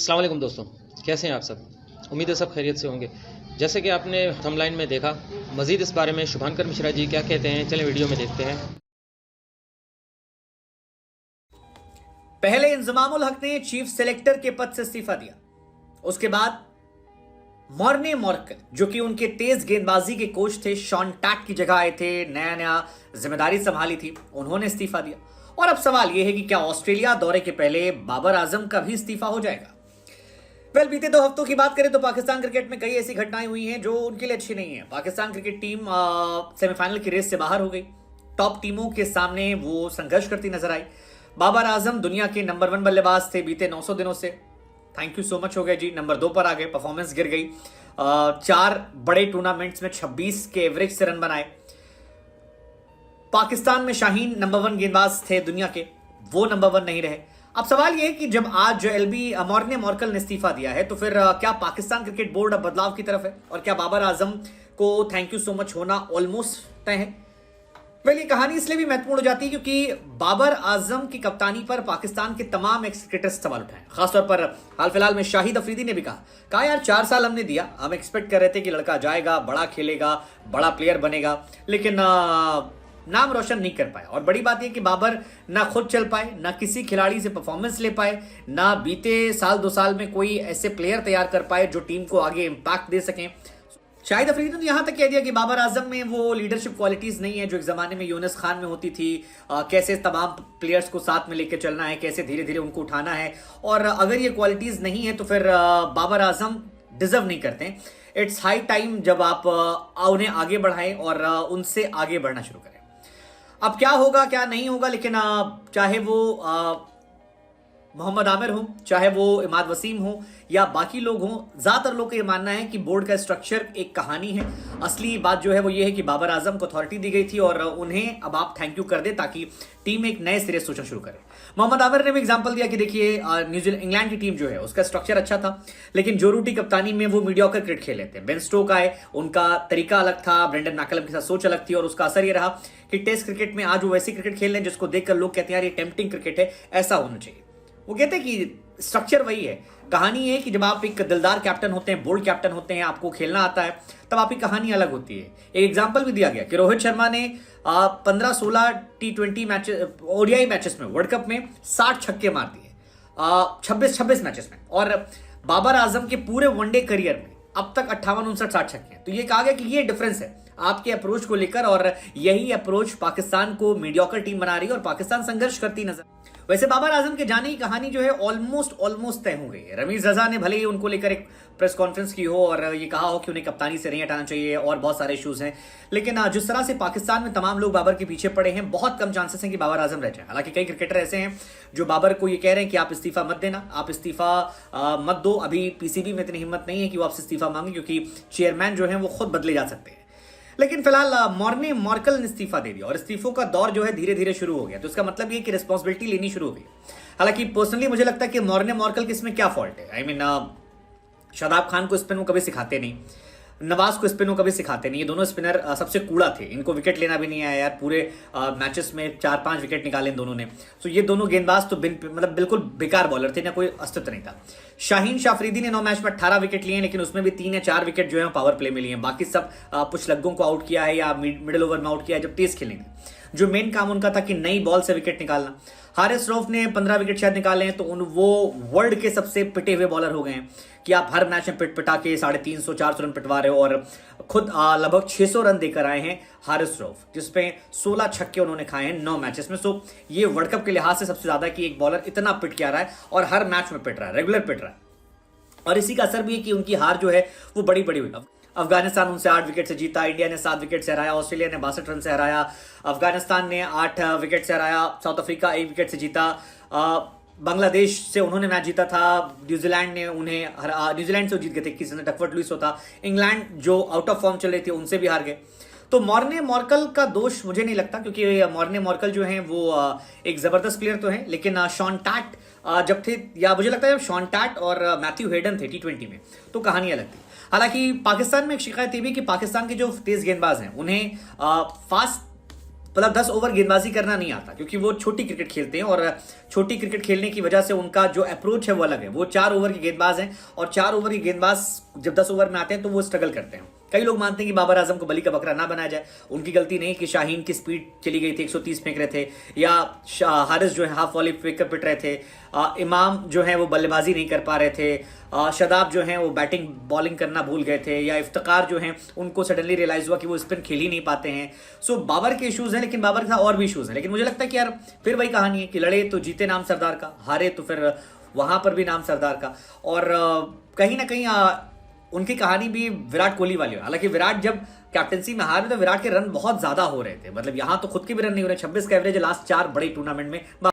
अस्सलाम वालेकुम दोस्तों, कैसे हैं आप सब। उम्मीद है सब खैरियत से होंगे। जैसे कि आपने थंबनेल में देखा, मज़ीद इस बारे में शुभांकर मिश्रा जी क्या कहते हैं, चलें वीडियो में देखते हैं। पहले इंजमामुल हक ने चीफ सेलेक्टर के पद से इस्तीफा दिया। उसके बाद मॉर्ने मॉर्कल, जो कि उनके तेज गेंदबाजी के कोच थे, शॉन टैट की जगह आए थे, नया नया जिम्मेदारी संभाली थी, उन्होंने इस्तीफा दिया। और अब सवाल यह है कि क्या ऑस्ट्रेलिया दौरे के पहले बाबर आजम का भी इस्तीफा हो जाएगा। बीते 2 हफ्तों की बात करें तो पाकिस्तान क्रिकेट में कई ऐसी घटनाएं हुई हैं जो उनके लिए अच्छी नहीं है। पाकिस्तान क्रिकेट टीम सेमीफाइनल की रेस से बाहर हो गई। टॉप टीमों के सामने वो संघर्ष करती नजर आई। बाबर आजम दुनिया के नंबर 1 बल्लेबाज थे बीते 900 दिनों से, थैंक यू सो मच हो गए जी, नंबर 2 पर आ गए, परफॉर्मेंस गिर गई। 4 बड़े टूर्नामेंट्स में 26 के एवरेज से रन बनाए। पाकिस्तान में शाहीन नंबर 1 गेंदबाज थे दुनिया के, वो नंबर 1 नहीं रहे। अब सवाल यह है कि जब आज एलबी मॉर्ने मॉर्कल ने इस्तीफा दिया है तो फिर क्या पाकिस्तान क्रिकेट बोर्ड अब बदलाव की तरफ है, और क्या बाबर आजम को थैंक यू सो मच होना ऑलमोस्ट तय है। ये कहानी इसलिए भी महत्वपूर्ण हो जाती है क्योंकि बाबर आजम की कप्तानी पर पाकिस्तान के तमाम एक्स क्रिकेटर्स सवाल उठाए। खासतौर पर हाल फिलहाल में शाहिद अफरीदी ने भी कहा यार 4 साल हमने दिया, हम एक्सपेक्ट कर रहे थे कि लड़का जाएगा, बड़ा खेलेगा, बड़ा प्लेयर बनेगा, लेकिन नाम रोशन नहीं कर पाए। और बड़ी बात यह कि बाबर ना खुद चल पाए, ना किसी खिलाड़ी से परफॉर्मेंस ले पाए, ना बीते साल 2 साल में कोई ऐसे प्लेयर तैयार कर पाए जो टीम को आगे इंपैक्ट दे सकें। शाहिद अफरीदी ने यहां तक कह दिया कि बाबर आजम में वो लीडरशिप क्वालिटीज नहीं है जो एक जमाने में यूनुस खान में होती थी। कैसे तमाम प्लेयर्स को साथ में लेकर चलना है, कैसे धीरे धीरे उनको उठाना है, और अगर ये क्वालिटीज नहीं है तो फिर बाबर आजम डिजर्व नहीं करते। इट्स हाई टाइम जब आप उन्हें आगे बढ़ाएं और उनसे आगे बढ़ना शुरू करें। अब क्या होगा क्या नहीं होगा, लेकिन चाहे वो मोहम्मद आमिर हो, चाहे वो इमाद वसीम हो या बाकी लोग हों, ज्यादातर लोग का ये मानना है कि बोर्ड का स्ट्रक्चर एक कहानी है। असली बात जो है वो ये है कि बाबर आजम को अथॉरिटी दी गई थी और उन्हें अब आप थैंक यू कर दे ताकि टीम एक नए सिरे से सोचना शुरू करे। मोहम्मद आमिर ने भी एग्जांपल दिया कि देखिए न्यूजीलैंड इंग्लैंड की टीम जो है उसका स्ट्रक्चर अच्छा था, लेकिन जो रूटी कप्तानी में वो मीडियोकर क्रिकेट खेले थे। बेन स्टोक आए, उनका तरीका अलग था, ब्रेंडन मैकलम के साथ सोच अलग थी, और उसका असर ये रहा कि टेस्ट क्रिकेट में आज वो वैसी क्रिकेट खेल रहे हैं जिसको देखकर लोग कहते हैं यार ये टेम्पटिंग क्रिकेट है, ऐसा होना चाहिए। वो कहते हैं कि स्ट्रक्चर वही है। कहानी है कि जब आप एक दिलदार कैप्टन होते हैं, बोल्ड कैप्टन होते हैं, आपको खेलना आता है, तब आपकी कहानी अलग होती है। एक एग्जांपल भी दिया गया कि रोहित शर्मा ने 15-16 T20 मैच ओडीआई मैचेस में वर्ल्ड कप में 60 छक्के मार दिए 26 मैचेस में, और बाबर आजम के पूरे वनडे करियर में अब तक 58-59-60 छक्के। तो ये कहा गया कि ये डिफरेंस है आपके अप्रोच को लेकर, और यही अप्रोच पाकिस्तान को मीडियोकर टीम बना रही है और पाकिस्तान संघर्ष करती नजर। वैसे बाबर आजम के जाने की कहानी जो है ऑलमोस्ट तय हो गई है। रमीज रजा ने भले ही उनको लेकर एक प्रेस कॉन्फ्रेंस की हो और ये कहा हो कि उन्हें कप्तानी से नहीं हटाना चाहिए और बहुत सारे इश्यूज हैं, लेकिन जिस तरह से पाकिस्तान में तमाम लोग बाबर के पीछे पड़े हैं, बहुत कम चांसेस हैं कि बाबर आजम रह जाए। हालांकि कई क्रिकेटर ऐसे हैं जो बाबर को ये कह रहे हैं कि आप इस्तीफा मत देना, आप इस्तीफा मत दो। अभी पीसीबी में इतनी हिम्मत नहीं है कि वो आपसे इस्तीफा मांगे, क्योंकि चेयरमैन जो है वो खुद बदले जा सकते हैं। लेकिन फिलहाल मॉर्ने मॉर्कल ने इस्तीफा दे दिया और इस्तीफों का दौर जो है धीरे धीरे शुरू हो गया। तो इसका मतलब ये कि रिस्पॉन्सिबिलिटी लेनी शुरू हो गई। हालांकि पर्सनली मुझे लगता है कि मॉर्ने मॉर्कल के इसमें क्या फॉल्ट है। आई मीन शादाब खान को स्पिन वो कभी सिखाते नहीं, नवाज को स्पिन वो कभी सिखाते नहीं। ये दोनों स्पिनर सबसे कूड़ा थे, इनको विकेट लेना भी नहीं आया यार। पूरे मैचेस में 4-5 विकेट निकाले इन दोनों ने। तो ये दोनों गेंदबाज तो मतलब बिल्कुल बेकार बॉलर थे, ना कोई अस्तित्व नहीं था। शाहीन शाफरीदी ने 9 मैच में 18 विकेट लिए, लेकिन उसमें भी 3 या 4 विकेट जो है पावर प्ले में लिए हैं। बाकी सब कुछ लग्गों को आउट किया है या मिडिल ओवर में आउट किया है जब टेस्ट खेलेंगे। जो मेन काम उनका था कि नई बॉल से विकेट निकालना। हारिस रऊफ ने 15 विकेट शायद निकाले हैं, तो वो वर्ल्ड के सबसे पिटे हुए बॉलर हो गए हैं कि आप हर मैच में पिटा के 350-400 रन पिटवा रहे हो, और खुद लगभग 600 रन देकर आए हैं हारिस रऊफ, जिसपे 16 छक्के उन्होंने खाए हैं 9 मैचेस में। सो ये वर्ल्ड कप के लिहाज से सबसे ज्यादा कि एक बॉलर इतना पिट के आ रहा है और हर मैच में पिट रहा है, रेगुलर पिट रहा है। और इसी का असर भी है कि उनकी हार जो है वो बड़ी बड़ी हुई। अफगानिस्तान उनसे 8 विकेट से जीता, इंडिया ने 7 विकेट से हराया, ऑस्ट्रेलिया ने 62 रन से हराया, अफगानिस्तान ने 8 विकेट से हराया, साउथ अफ्रीका 1 विकेट से जीता, बांग्लादेश से उन्होंने मैच जीता था, न्यूजीलैंड ने न्यूजीलैंड से जीत गए थे, किसी ने डकवर्थ लुइस होता, इंग्लैंड जो आउट ऑफ फॉर्म चल रही थी उनसे भी हार गए। तो मॉर्ने मॉर्कल का दोष मुझे नहीं लगता, क्योंकि मॉर्ने मॉर्कल जो हैं वो एक जबरदस्त प्लेयर तो हैं, लेकिन शॉन टैट जब थे, या मुझे लगता है जब शॉन टैट और मैथ्यू हेडन थे T20 में, तो कहानी अलग थी। हालांकि पाकिस्तान में एक शिकायत ये भी कि पाकिस्तान के जो तेज गेंदबाज हैं उन्हें फास्ट मतलब 10 ओवर गेंदबाजी करना नहीं आता, क्योंकि वो छोटी क्रिकेट खेलते हैं और छोटी क्रिकेट खेलने की वजह से उनका जो अप्रोच है वो अलग है। वो 4 ओवर के गेंदबाज हैं और 4 ओवर के गेंदबाज जब 10 ओवर में आते हैं तो वो स्ट्रगल करते हैं। कई लोग मानते हैं कि बाबर आजम को बली का बकरा ना बनाया जाए, उनकी गलती नहीं कि शाहीन की स्पीड चली गई थी, 130 फेंक रहे थे, या हारिस जो है हाफ वॉली फेंक कर पिट रहे थे, इमाम जो है वो बल्लेबाजी नहीं कर पा रहे थे, शदाब जो है वो बैटिंग बॉलिंग करना भूल गए थे, या इफ्तिकार जो हैं उनको सडनली रियलाइज हुआ कि वो स्पिन खेल ही नहीं पाते हैं। सो बाबर के इश्यूज हैं, लेकिन बाबर के साथ और भी इश्यूज हैं। लेकिन मुझे लगता है कि यार फिर वही कहानी है कि लड़े तो जीते नाम सरदार का, हारे तो फिर वहां पर भी नाम सरदार का। और कहीं ना कहीं उनकी कहानी भी विराट कोहली वाली है। हालांकि विराट जब कैप्टनसी में हार रहे तो विराट के रन बहुत ज्यादा हो रहे थे, मतलब यहां तो खुद के भी रन नहीं हो रहे। 26 का एवरेज लास्ट 4 बड़े टूर्नामेंट में।